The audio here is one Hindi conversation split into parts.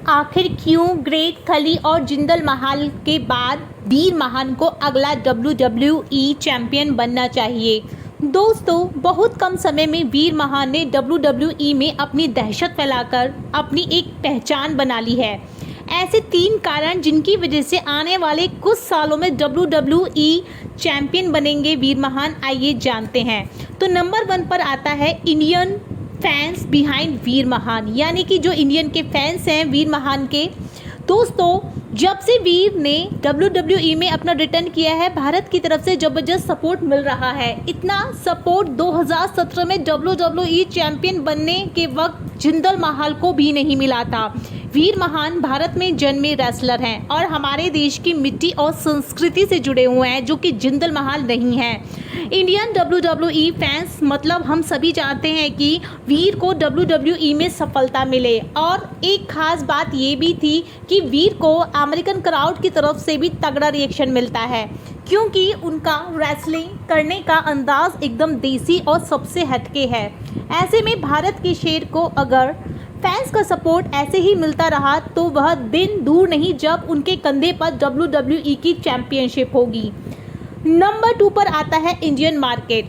आखिर क्यों ग्रेट खली और जिंदल महाल के बाद वीर महान को अगला WWE चैंपियन बनना चाहिए। दोस्तों, बहुत कम समय में वीर महान ने WWE में अपनी दहशत फैलाकर अपनी एक पहचान बना ली है। ऐसे 3 कारण जिनकी वजह से आने वाले कुछ सालों में WWE चैंपियन बनेंगे वीर महान, आइए जानते हैं। तो नंबर 1 पर आता है इंडियन फैंस बिहाइंड वीर महान, यानी कि जो इंडियन के फैंस हैं वीर महान के। दोस्तों, जब से वीर ने WWE में अपना रिटर्न किया है, भारत की तरफ से ज़बरदस्त सपोर्ट मिल रहा है। इतना सपोर्ट 2017 में WWE चैंपियन बनने के वक्त जिंदल महाल को भी नहीं मिला था। वीर महान भारत में जन्मे रेसलर हैं और हमारे देश की मिट्टी और संस्कृति से जुड़े हुए हैं, जो कि जिंदल महाल नहीं है। इंडियन WWE फैंस मतलब हम सभी चाहते हैं कि वीर को WWE में सफलता मिले, और एक खास बात ये भी थी कि वीर को अमेरिकन क्राउड की तरफ से भी तगड़ा रिएक्शन मिलता है, क्योंकि उनका रेसलिंग करने का अंदाज एकदम देसी और सबसे हटके है। ऐसे में भारत के शेर को अगर फैंस का सपोर्ट ऐसे ही मिलता रहा तो वह दिन दूर नहीं जब उनके कंधे पर WWE की चैंपियनशिप होगी। नंबर 2 पर आता है इंडियन मार्केट।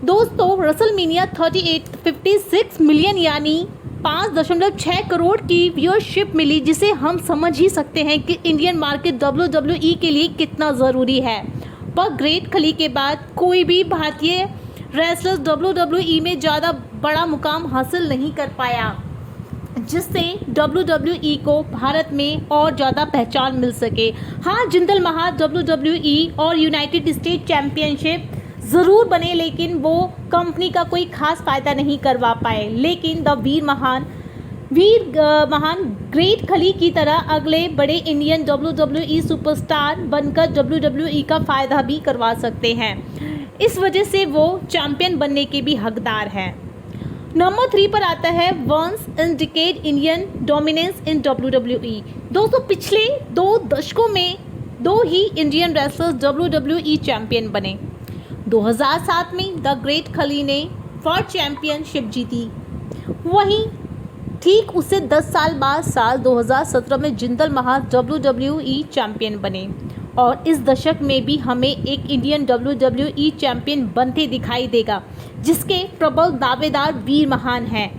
दोस्तों, रेसलमेनिया 56 मिलियन यानी 5.6 करोड़ की व्यूअरशिप मिली, जिसे हम समझ ही सकते हैं कि इंडियन मार्केट WWE के लिए कितना ज़रूरी है। पर ग्रेट खली के बाद कोई भी भारतीय रेसलर WWE में ज़्यादा बड़ा मुकाम हासिल नहीं कर पाया, जिससे WWE को भारत में और ज़्यादा पहचान मिल सके। हाँ, जिंदल महाल WWE और यूनाइटेड स्टेट चैम्पियनशिप ज़रूर बने, लेकिन वो कंपनी का कोई खास फ़ायदा नहीं करवा पाए। लेकिन वीर महान ग्रेट खली की तरह अगले बड़े इंडियन WWE सुपरस्टार बनकर WWE का फ़ायदा भी करवा सकते हैं। इस वजह से वो चैम्पियन बनने के भी हकदार हैं। नंबर 3 पर आता है once in decade Indian dominance in WWE। दोस्तों, पिछले 2 दशकों में 2 ही इंडियन रेसलर्स WWE चैंपियन बने। 2007 में द ग्रेट खली ने वर्ल्ड चैंपियनशिप जीती। वहीं ठीक उससे 10 साल बाद साल 2017 में जिंदल महाल WWE चैंपियन बने, और इस दशक में भी हमें एक इंडियन WWE चैंपियन बनते दिखाई देगा, जिसके प्रबल दावेदार वीर महान हैं।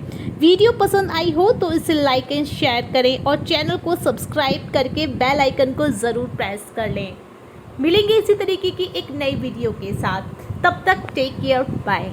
वीडियो पसंद आई हो तो इसे लाइक एंड शेयर करें और चैनल को सब्सक्राइब करके बेल आइकन को ज़रूर प्रेस कर लें। मिलेंगे इसी तरीके की एक नई वीडियो के साथ, तब तक टेक केयर, बाय।